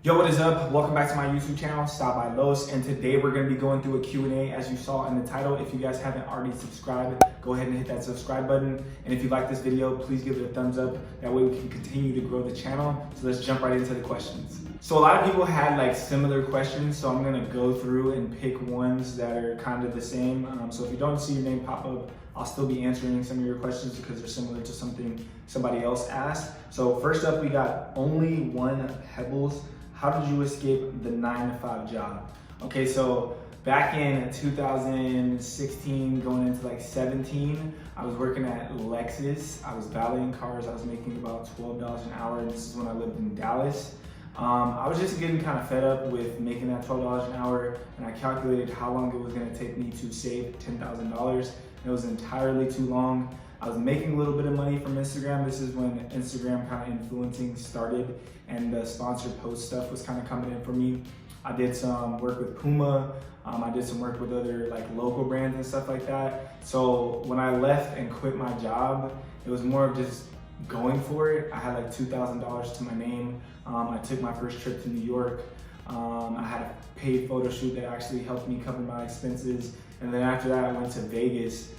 Yo, what is up? Welcome back to my YouTube channel, Stop by Los, and today we're going to be going through a Q&A as you saw in the title. If you guys haven't already subscribed, go ahead and hit that subscribe button. And if you like this video, please give it a thumbs up. That way we can continue to grow the channel. So let's jump right into the questions. So a lot of people had like similar questions, so I'm going to go through and pick ones that are kind of the same. So if you don't see your name pop up, I'll still be answering some of your questions because they're similar to something somebody else asked. So first up, we got only one Pebbles. How did you escape the 9-to-5 job? Okay, so back in 2016, going into like 17, I was working at Lexus. I was valeting cars. I was making about $12 an hour, and this is when I lived in Dallas. I was just getting kind of fed up with making that $12 an hour, and I calculated how long it was gonna take me to save $10,000. It was entirely too long. I was making a little bit of money from Instagram. This is when Instagram kind of influencing started and the sponsored post stuff was kind of coming in for me. I did some work with Puma. I did some work with other like local brands and stuff like that. So when I left and quit my job, it was more of just going for it. I had like $2,000 to my name. I took my first trip to New York. I had a paid photo shoot that actually helped me cover my expenses. And then after that, I went to Vegas.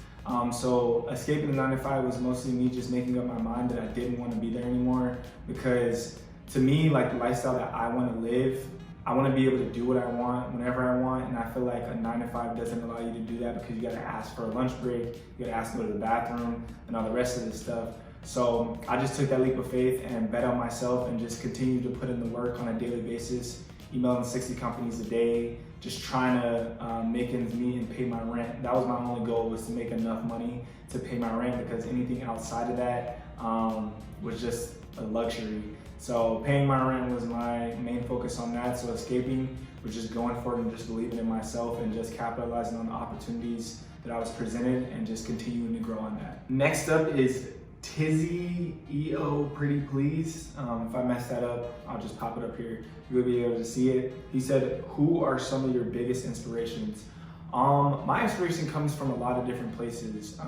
So escaping the 9-to-5 was mostly me just making up my mind that I didn't want to be there anymore, because to me, like the lifestyle that I want to live, I want to be able to do what I want whenever I want, and I feel like a 9-to-5 doesn't allow you to do that because you got to ask for a lunch break, you got to ask to go to the bathroom, and all the rest of this stuff. So I just took that leap of faith and bet on myself and just continued to put in the work on a daily basis, emailing 60 companies a day, just trying to make ends meet and pay my rent. That was my only goal, was to make enough money to pay my rent, because anything outside of that was just a luxury. So paying my rent was my main focus on that. So escaping was just going for it and just believing in myself and just capitalizing on the opportunities that I was presented and just continuing to grow on that. Next up is Tizzy EO Pretty Please. If I mess that up, I'll just pop it up here. You'll be able to see it. He said, who are some of your biggest inspirations? My inspiration comes from a lot of different places.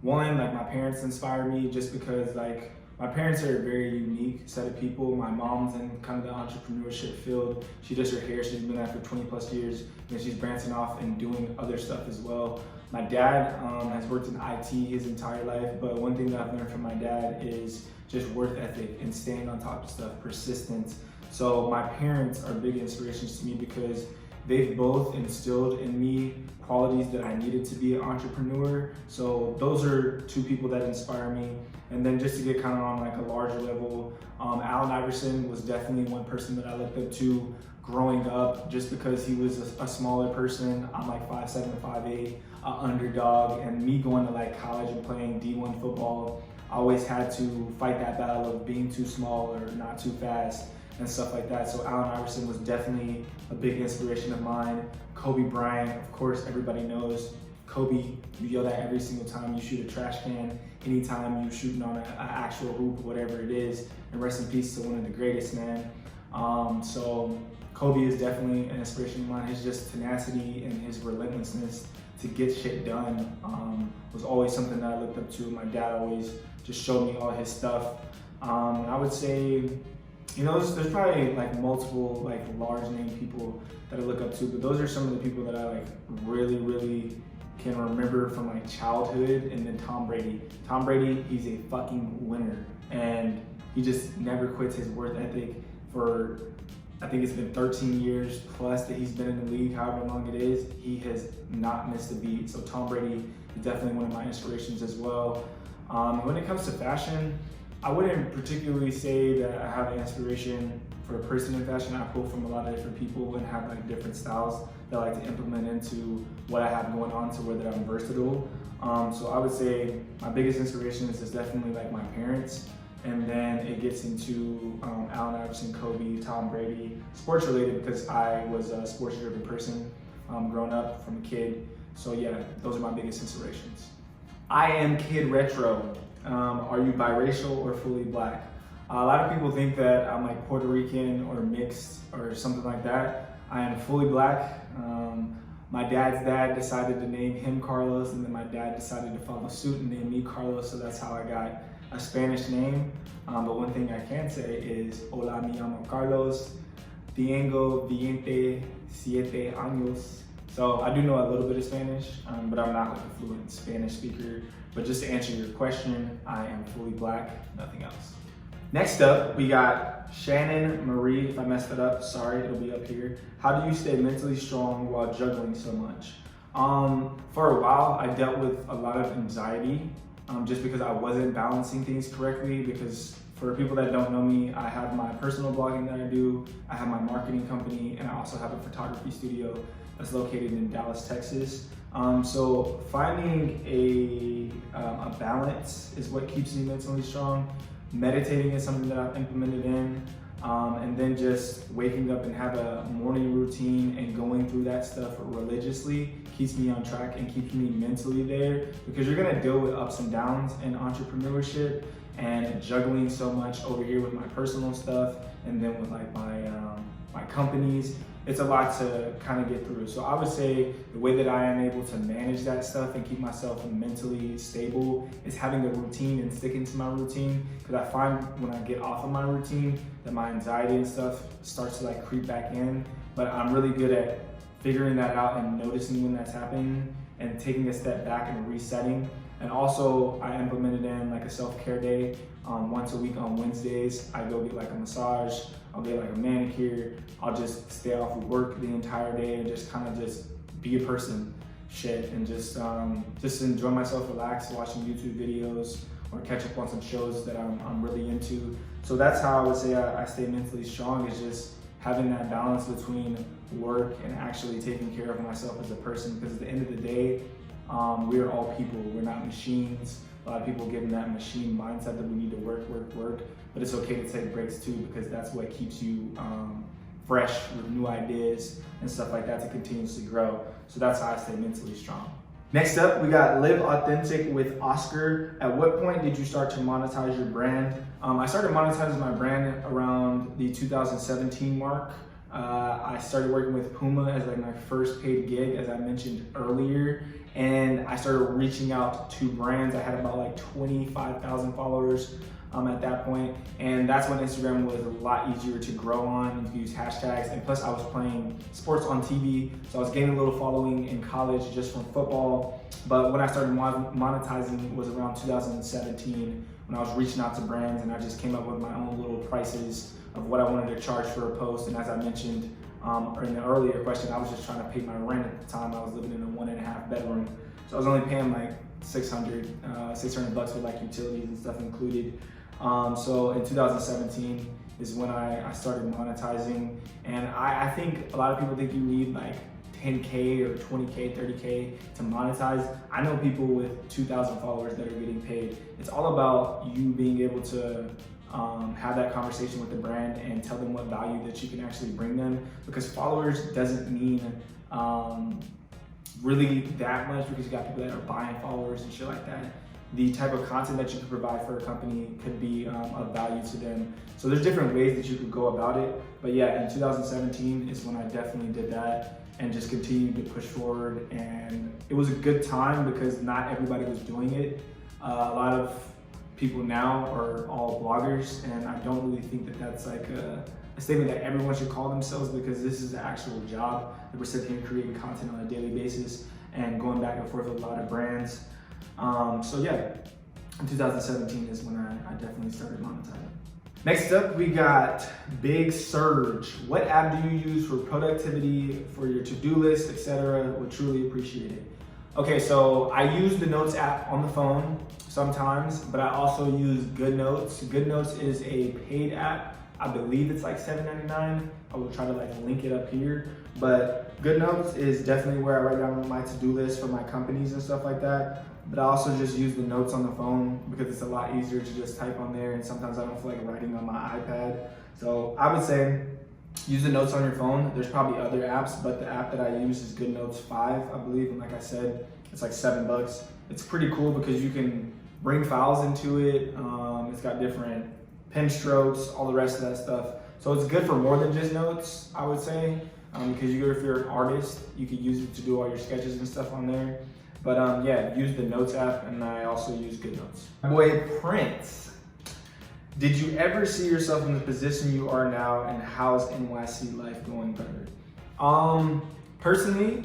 One, like my parents inspire me just because like my parents are a very unique set of people. My mom's in kind of the entrepreneurship field. She does her hair, she's been there for 20 plus years, and she's branching off and doing other stuff as well. My dad has worked in IT his entire life, but one thing that I've learned from my dad is just work ethic and staying on top of stuff, persistence. So my parents are big inspirations to me because they've both instilled in me qualities that I needed to be an entrepreneur. So those are two people that inspire me. And then just to get kind of on like a larger level, Allen Iverson was definitely one person that I looked up to growing up, just because he was a smaller person. I'm like 5'7", 5'8", an underdog, and me going to like college and playing D1 football, I always had to fight that battle of being too small or not too fast and stuff like that. So Allen Iverson was definitely a big inspiration of mine. Kobe Bryant, of course, everybody knows Kobe. You yell that every single time you shoot a trash can, anytime you shooting on an actual hoop, whatever it is. And rest in peace to one of the greatest, man. So Kobe is definitely an inspiration of mine. His just tenacity and his relentlessness to get shit done was always something that I looked up to. My dad always just showed me all his stuff. I would say, you know, there's probably like multiple like large name people that I look up to, but those are some of the people that I like really can remember from like childhood. And then Tom Brady. Tom Brady, he's a fucking winner, and he just never quits his work ethic. For I think it's been 13 years plus that he's been in the league, however long it is, he has not missed a beat. So Tom Brady is definitely one of my inspirations as well. When it comes to fashion, I wouldn't particularly say that I have an inspiration for a person in fashion. I pull from a lot of different people and have like different styles that I like to implement into what I have going on, to where that I'm versatile. So I would say my biggest inspirations is definitely like my parents, and then it gets into Allen Iverson, Kobe, Tom Brady, sports related, because I was a sports driven person growing up from a kid. So yeah, those are my biggest inspirations. I am Kid Retro. Are you biracial or fully black? A lot of people think that I'm like Puerto Rican or mixed or something like that. I am fully black. My dad's dad decided to name him Carlos, and then my dad decided to follow suit and name me Carlos, so that's how I got a Spanish name. But one thing I can say is, hola, me llamo Carlos. Tengo 27 años. So I do know a little bit of Spanish, but I'm not like a fluent Spanish speaker. But just to answer your question, I am fully black, nothing else. Next up, we got Shannon Marie. If I messed it up, sorry, it'll be up here. How do you stay mentally strong while juggling so much? For a while, I dealt with a lot of anxiety just because I wasn't balancing things correctly. Because for people that don't know me, I have my personal blogging that I do, I have my marketing company, and I also have a photography studio that's located in Dallas, Texas. So finding a balance is what keeps me mentally strong. Meditating is something that I've implemented in, and then just waking up and have a morning routine and going through that stuff religiously keeps me on track and keeps me mentally there, because you're gonna deal with ups and downs in entrepreneurship and juggling so much over here with my personal stuff and then with like my companies. It's a lot to kind of get through. So I would say the way that I am able to manage that stuff and keep myself mentally stable is having a routine and sticking to my routine. Because I find when I get off of my routine that my anxiety and stuff starts to like creep back in. But I'm really good at figuring that out and noticing when that's happening and taking a step back and resetting. And also I implemented in like a self-care day. Once a week on Wednesdays, I go get like a massage, I'll get like a manicure, I'll just stay off of work the entire day and just kind of just be a person and just enjoy myself, relax, watching YouTube videos or catch up on some shows that I'm really into. So that's how I would say I stay mentally strong, is just having that balance between work and actually taking care of myself as a person. Because at the end of the day, we are all people, we're not machines. A lot of people get in that machine mindset that we need to work, but it's okay to take breaks too, because that's what keeps you fresh with new ideas and stuff like that to continuously grow. So that's how I stay mentally strong. Next up, we got Live Authentic with Oscar. At what point did you start to monetize your brand? I started monetizing my brand around the 2017 mark. I started working with Puma as like my first paid gig, as I mentioned earlier. And I started reaching out to brands. I had about like 25,000 followers at that point. And that's when Instagram was a lot easier to grow on. You could use hashtags. And plus I was playing sports on TV. So I was gaining a little following in college just from football. But when I started monetizing was around 2017, when I was reaching out to brands and I just came up with my own little prices of what I wanted to charge for a post. And as I mentioned, or in the earlier question, I was just trying to pay my rent at the time. I was living in a 1.5 bedroom. So I was only paying like $600 bucks with like utilities and stuff included. So in 2017 is when I started monetizing. And I think a lot of people think you need like 10K or 20K, 30K to monetize. I know people with 2,000 followers that are getting paid. It's all about you being able to have that conversation with the brand and tell them what value that you can actually bring them, because followers doesn't mean really that much, because you got people that are buying followers and shit like that. The type of content that you could provide for a company could be of value to them. So there's different ways that you could go about it. But yeah, in 2017 is when I definitely did that and just continued to push forward. And it was a good time because not everybody was doing it. A lot of people now are all bloggers, and I don't really think that that's like a statement that everyone should call themselves, because this is the actual job that we're sitting here creating content on a daily basis and going back and forth with a lot of brands. So yeah, in 2017 is when I definitely started monetizing. Next up, we got Big Surge. What app do you use for productivity, for your to-do list, etc.? Would truly appreciate it. Okay, so I use the Notes app on the phone sometimes, but I also use GoodNotes. GoodNotes is a paid app. I believe it's like $7.99. I will try to like link it up here. But GoodNotes is definitely where I write down my to-do list for my companies and stuff like that. But I also just use the notes on the phone because it's a lot easier to just type on there, and sometimes I don't feel like writing on my iPad. So I would say use the notes on your phone. There's probably other apps, but the app that I use is GoodNotes 5, I believe. And like I said, it's like $7. It's pretty cool because you can bring files into it. It's got different pen strokes, all the rest of that stuff. So it's good for more than just notes, I would say, because if you're an artist, you could use it to do all your sketches and stuff on there. But yeah, use the Notes app, and I also use GoodNotes. My boy Prince. Did you ever see yourself in the position you are now, and how's NYC life going better? Personally,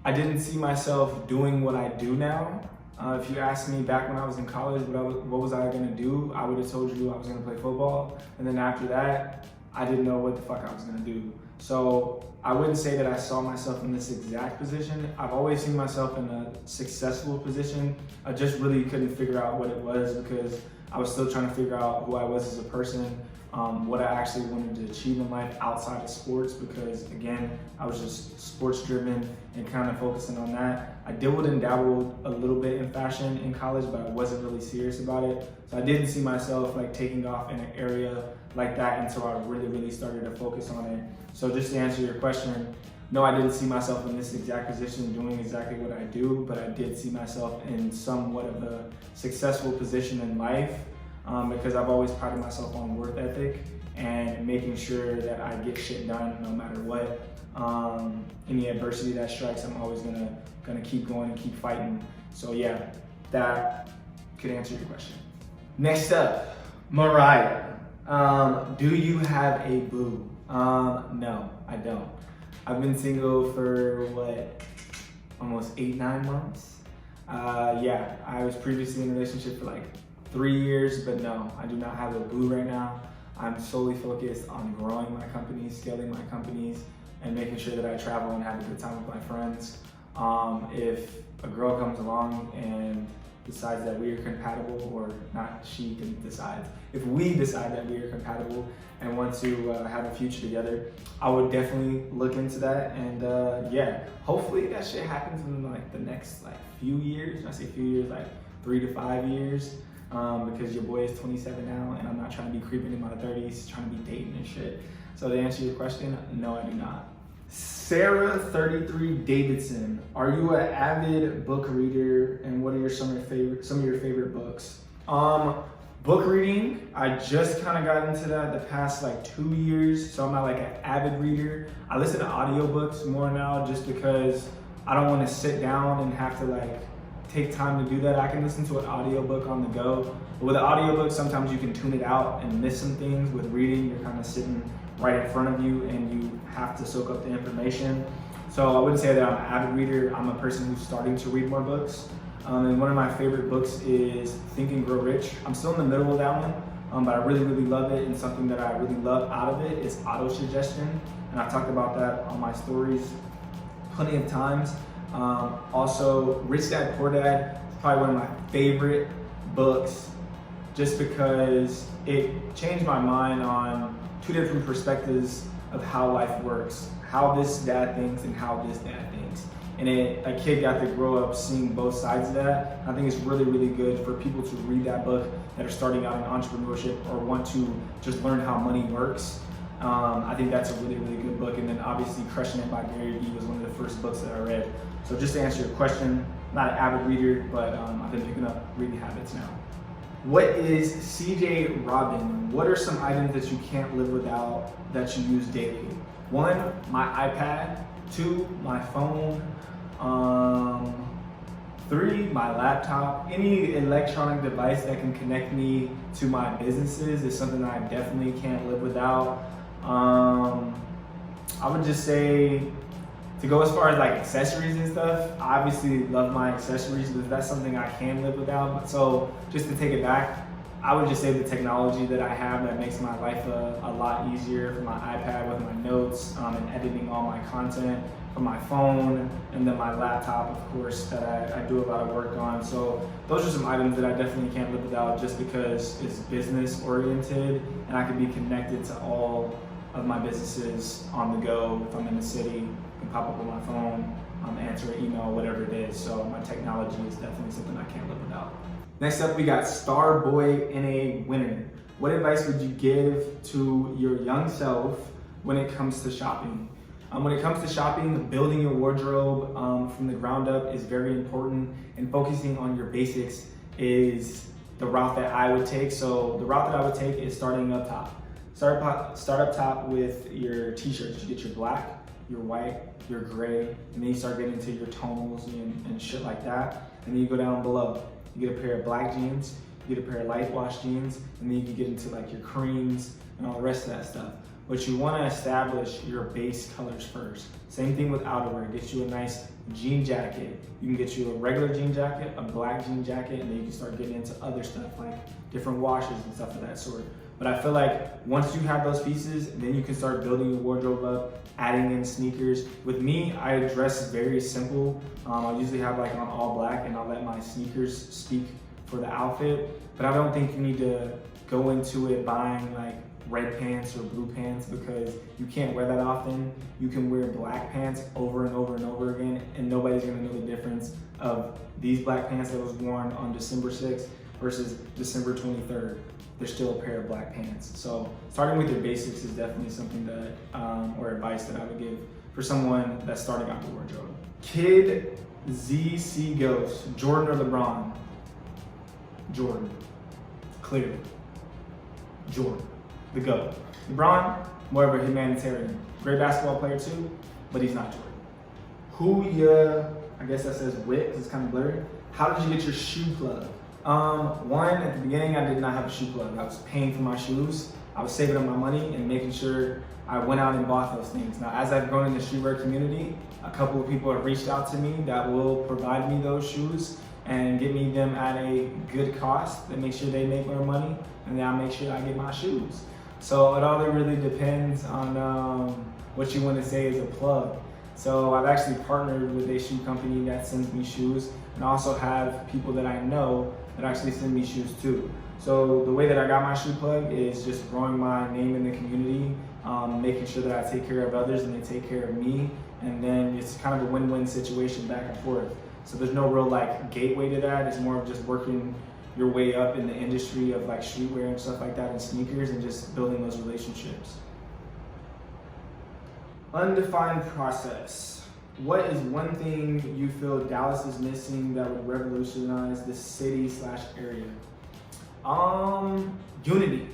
I didn't see myself doing what I do now. If you asked me back when I was in college, what was I gonna do? I would have told you I was gonna play football. And then after that, I didn't know what the fuck I was gonna do. So I wouldn't say that I saw myself in this exact position. I've always seen myself in a successful position. I just really couldn't figure out what it was because I was still trying to figure out who I was as a person, what I actually wanted to achieve in life outside of sports, because again, I was just sports driven and kind of focusing on that. I dabbled and dabbled a little bit in fashion in college, but I wasn't really serious about it. So I didn't see myself like taking off in an area like that until I really started to focus on it. So just to answer your question, no, I didn't see myself in this exact position doing exactly what I do, but I did see myself in somewhat of a successful position in life, because I've always prided myself on work ethic and making sure that I get shit done no matter what. Any adversity that strikes, I'm always gonna keep going and keep fighting. So yeah, that could answer your question. Next up, Mariah. Do you have a boo? No, I don't. I've been single for almost 8-9 months. Yeah, I was previously in a relationship for like 3 years, but no, I do not have a boo right now. I'm solely focused on growing my companies, scaling my companies, and making sure that I travel and have a good time with my friends. If a girl comes along and decides that we are compatible, or not she can decide, if we decide that we are compatible and want to have a future together, I would definitely look into that. And yeah, hopefully that shit happens in like the next few years. When I say few years, like 3 to 5 years, because your boy is 27 now, and I'm not trying to be creeping in my 30s, trying to be dating and shit. So to answer your question, no, I do not. Sarah 33 Davidson, are you an avid book reader, and what are some of your favorite books? Book reading, I just kind of got into that the past 2 years, so I'm not like an avid reader. I listen to audiobooks more now just because I don't want to sit down and have to take time to do that. I can listen to an audiobook on the go. But with an audiobook, sometimes you can tune it out and miss some things. With reading, you're kind of sitting right in front of you and you have to soak up the information. So I wouldn't say that I'm an avid reader. I'm a person who's starting to read more books. And one of my favorite books is Think and Grow Rich. I'm still in the middle of that one, but I really love it. And something that I really love out of it is auto-suggestion. And I've talked about that on my stories plenty of times. Also, Rich Dad Poor Dad is probably one of my favorite books, just because it changed my mind on 2 different perspectives of how life works, how this dad thinks and how this dad thinks. And a kid got to grow up seeing both sides of that. I think it's really good for people to read that book that are starting out in entrepreneurship or want to just learn how money works. I think that's a really good book. And then obviously Crushing It by Gary Vee was one of the first books that I read. So just to answer your question, not an avid reader, but I've been picking up reading habits now. What is CJ Robin? What are some items that you can't live without that you use daily? 1, my iPad. 2, my phone. 3, my laptop. Any electronic device that can connect me to my businesses is something that I definitely can't live without. I would just say, to go as far as accessories and stuff, I obviously love my accessories, but that's something I can live without. So just to take it back, I would just say the technology that I have that makes my life a lot easier, from my iPad with my notes and editing all my content, from my phone, and then my laptop, of course, that I do a lot of work on. So those are some items that I definitely can't live without, just because it's business oriented and I can be connected to all of my businesses on the go. If I'm in the city, I can pop up on my phone, answer an email, whatever it is. So my technology is definitely something I can't live without. Next up, we got Starboy NA Winner. What advice would you give to your young self when it comes to shopping? When it comes to shopping, building your wardrobe from the ground up is very important, and focusing on your basics is the route that I would take. So the route that I would take is starting up top. Start up top with your t-shirts. You get your black, your white, your gray, and then you start getting into your tonals and shit like that. And then you go down below. You get a pair of black jeans, you get a pair of light wash jeans, and then you can get into like your creams and all the rest of that stuff. But you want to establish your base colors first. Same thing with outerwear. Get you a nice jean jacket. You can get you a regular jean jacket, a black jean jacket, and then you can start getting into other stuff like different washes and stuff of that sort. But I feel like once you have those pieces, then you can start building your wardrobe up, adding in sneakers. With me, I dress very simple. I usually have like on all black, and I'll let my sneakers speak for the outfit. But I don't think you need to go into it buying like red pants or blue pants, because you can't wear that often. You can wear black pants over and over and over again, and nobody's gonna know the difference of these black pants that was worn on December 6th versus December 23rd. They're still a pair of black pants. So starting with your basics is definitely something that, or advice that I would give for someone that's starting out the wardrobe. Kid ZC Ghost, Jordan or LeBron? Jordan, clearly. Jordan, the GOAT. LeBron, more of a humanitarian. Great basketball player too, but he's not Jordan. Who I guess that says whip, because it's kind of blurry. How did you get your shoe plug? One, at the beginning, I did not have a shoe plug. I was paying for my shoes. I was saving up my money and making sure I went out and bought those things. Now, as I've grown in the streetwear community, a couple of people have reached out to me that will provide me those shoes and get me them at a good cost and make sure they make more money, and then I'll make sure I get my shoes. So it all really depends on what you want to say as a plug. So I've actually partnered with a shoe company that sends me shoes, and I also have people that I know that actually send me shoes too. So the way that I got my shoe plug is just growing my name in the community, making sure that I take care of others and they take care of me, and then it's kind of a win-win situation back and forth. So there's no real like gateway to that. It's more of just working your way up in the industry of like streetwear and stuff like that and sneakers, and just building those relationships. Undefined process. What is one thing you feel Dallas is missing that would revolutionize the city/area? Unity.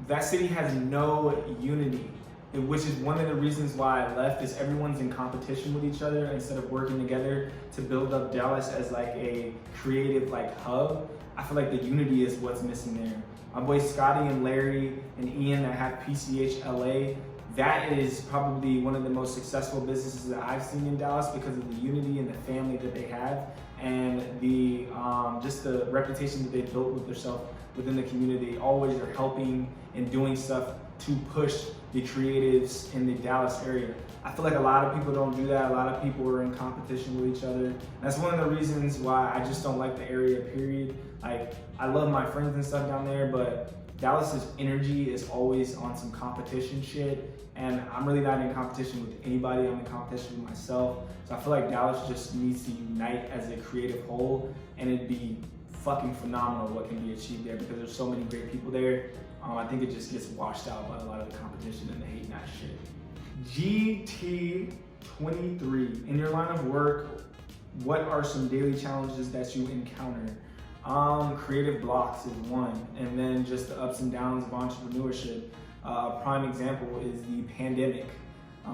That city has no unity, which is one of the reasons why I left, is everyone's in competition with each other instead of working together to build up Dallas as like a creative like hub. I feel like the unity is what's missing there. My boys Scotty and Larry and Ian that have PCH LA, that is probably one of the most successful businesses that I've seen in Dallas because of the unity and the family that they have, and the just the reputation that they built with themselves within the community. Always are helping and doing stuff to push the creatives in the Dallas area. I feel like a lot of people don't do that. A lot of people are in competition with each other. That's one of the reasons why I just don't like the area, period. Like, I love my friends and stuff down there, but Dallas's energy is always on some competition shit, and I'm really not in competition with anybody. I'm in competition with myself. So I feel like Dallas just needs to unite as a creative whole, and it'd be fucking phenomenal what can be achieved there, because there's so many great people there. I think it just gets washed out by a lot of the competition and the hate and that shit. GT23, in your line of work, what are some daily challenges that you encounter? Creative blocks is one, and then just the ups and downs of entrepreneurship. A prime example is the pandemic.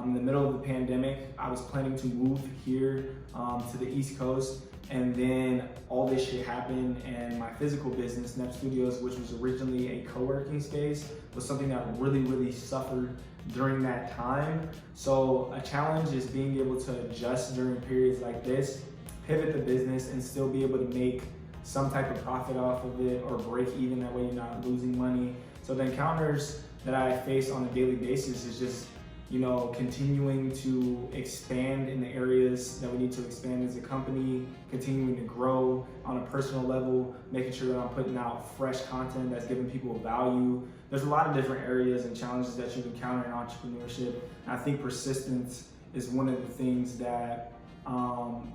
In the middle of the pandemic, I was planning to move here to the East Coast, and then all this shit happened, and my physical business, Nep Studios, which was originally a co-working space, was something that really suffered during that time. So a challenge is being able to adjust during periods like this, pivot the business, and still be able to make some type of profit off of it or break even. That way you're not losing money. So the encounters that I face on a daily basis is just, you know, continuing to expand in the areas that we need to expand as a company, continuing to grow on a personal level, making sure that I'm putting out fresh content that's giving people value. There's a lot of different areas and challenges that you encounter in entrepreneurship. And I think persistence is one of the things that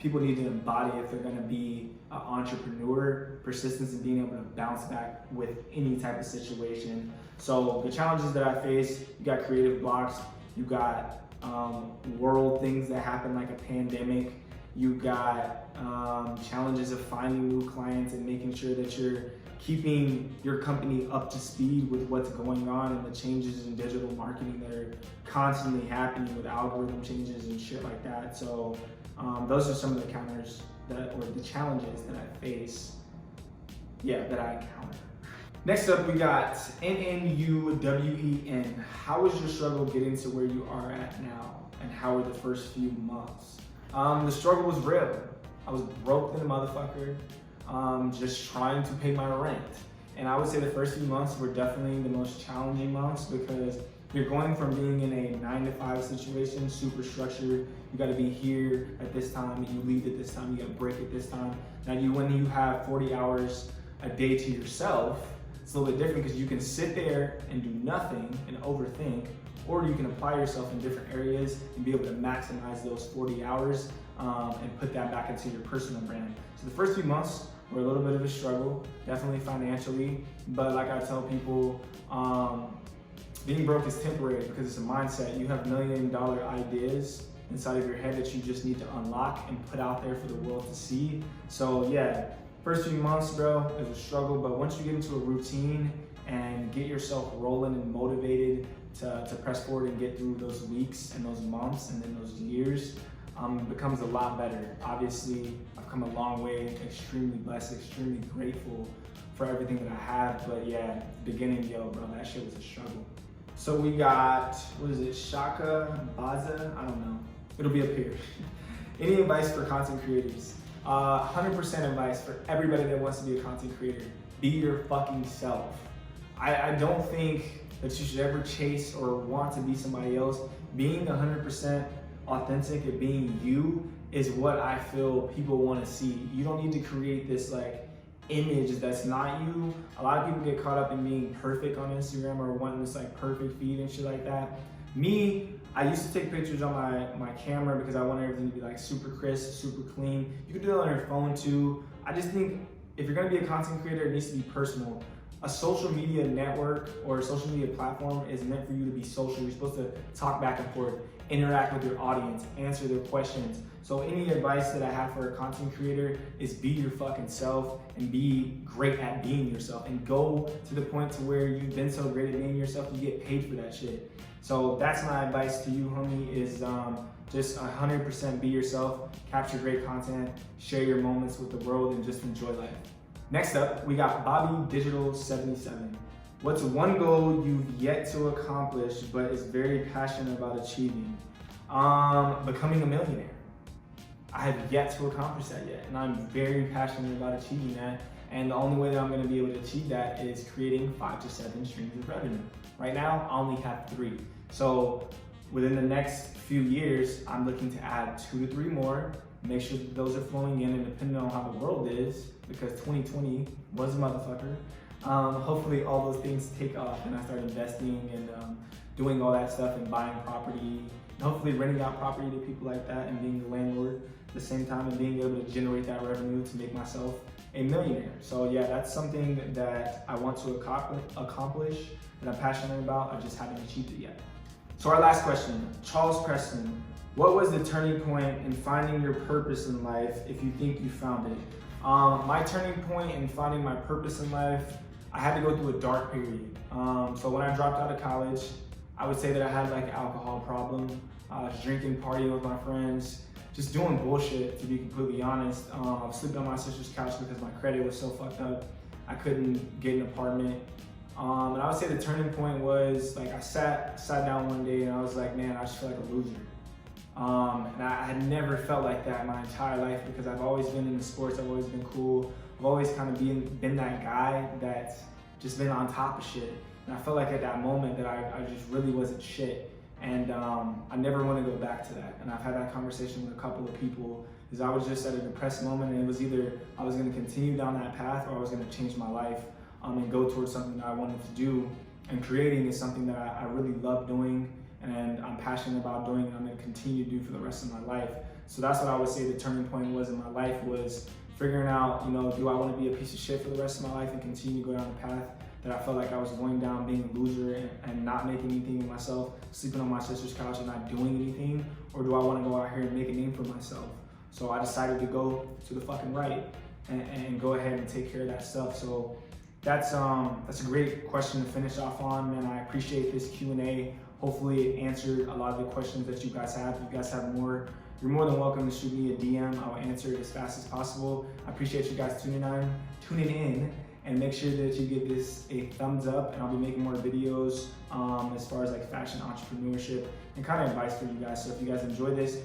people need to embody if they're going to be an entrepreneur. Persistence and being able to bounce back with any type of situation. So the challenges that I face, you got creative blocks, you got world things that happen like a pandemic, you got challenges of finding new clients and making sure that you're keeping your company up to speed with what's going on and the changes in digital marketing that are constantly happening with algorithm changes and shit like that. So those are some of the challenges that I face. that I encounter. Next up, we got NNUWEN. How was your struggle getting to where you are at now? And how were the first few months? The struggle was real. I was broke than a motherfucker, just trying to pay my rent. And I would say the first few months were definitely the most challenging months because you're going from being in a 9-to-5 situation, super structured. You got to be here at this time, you leave at this time, you got to break at this time. Now, when you have 40 hours a day to yourself, it's a little bit different because you can sit there and do nothing and overthink, or you can apply yourself in different areas and be able to maximize those 40 hours and put that back into your personal brand. So the first few months were a little bit of a struggle, definitely financially, but like I tell people, being broke is temporary because it's a mindset. You have $1 million ideas inside of your head that you just need to unlock and put out there for the world to see. So yeah, first few months, bro, it was a struggle, but once you get into a routine and get yourself rolling and motivated to press forward and get through those weeks and those months and then those years, it becomes a lot better. Obviously, I've come a long way, extremely blessed, extremely grateful for everything that I have, but yeah, the beginning, bro, that shit was a struggle. So we got, what is it, Shaka, Baza? I don't know. It'll be up here. Any advice for content creators? 100% advice for everybody that wants to be a content creator. Be your fucking self. I don't think that you should ever chase or want to be somebody else. Being 100% authentic and being you is what I feel people want to see. You don't need to create this like image that's not you. A lot of people get caught up in being perfect on Instagram or wanting this like perfect feed and shit like that. Me, I used to take pictures on my camera because I want everything to be like super crisp, super clean. You can do that on your phone too. I just think if you're gonna be a content creator, it needs to be personal. A social media network or a social media platform is meant for you to be social. You're supposed to talk back and forth, interact with your audience, answer their questions. So any advice that I have for a content creator is be your fucking self and be great at being yourself and go to the point to where you've been so great at being yourself, you get paid for that shit. So that's my advice to you, homie, is just 100% be yourself, capture great content, share your moments with the world, and just enjoy life. Next up, we got Bobby Digital 77. What's one goal you've yet to accomplish but is very passionate about achieving? Becoming a millionaire. I have yet to accomplish that yet, and I'm very passionate about achieving that. And the only way that I'm going to be able to achieve that is creating 5 to 7 streams of revenue. Right now, I only have 3. So within the next few years, I'm looking to add 2 to 3 more, make sure that those are flowing in, and depending on how the world is, because 2020 was a motherfucker, hopefully all those things take off and I start investing and doing all that stuff and buying property, and hopefully renting out property to people like that and being the landlord at the same time and being able to generate that revenue to make myself a millionaire. So yeah, that's something that I want to accomplish that I'm passionate about. I just haven't achieved it yet. So our last question, Charles Preston. What was the turning point in finding your purpose in life if you think you found it? My turning point in finding my purpose in life, I had to go through a dark period. So when I dropped out of college, I would say that I had like an alcohol problem. I was drinking, partying with my friends, just doing bullshit, to be completely honest. I was sleeping on my sister's couch because my credit was so fucked up. I couldn't get an apartment. And I would say the turning point was like I sat down one day and I was like, man, I just feel like a loser. And I had never felt like that my entire life because I've always been in the sports, I've always been cool. I've always kind of been that guy that's just been on top of shit. And I felt like at that moment that I just really wasn't shit. And I never want to go back to that. And I've had that conversation with a couple of people because I was just at a depressed moment and it was either I was going to continue down that path or I was going to change my life and go towards something that I wanted to do. And creating is something that I really love doing and I'm passionate about doing and I'm going to continue to do for the rest of my life. So that's what I would say the turning point was in my life, was figuring out, do I want to be a piece of shit for the rest of my life and continue to go down the path that I felt like I was going down, being a loser and not making anything of myself, sleeping on my sister's couch and not doing anything? Or do I want to go out here and make a name for myself? So I decided to go to the fucking right and go ahead and take care of that stuff. So that's a great question to finish off on, man. I appreciate this Q&A. Hopefully it answered a lot of the questions that you guys have. If you guys have more, you're more than welcome to shoot me a DM. I'll answer it as fast as possible. I appreciate you guys tuning in. and make sure that you give this a thumbs up, and I'll be making more videos as far as like fashion entrepreneurship and kind of advice for you guys. So if you guys enjoy this,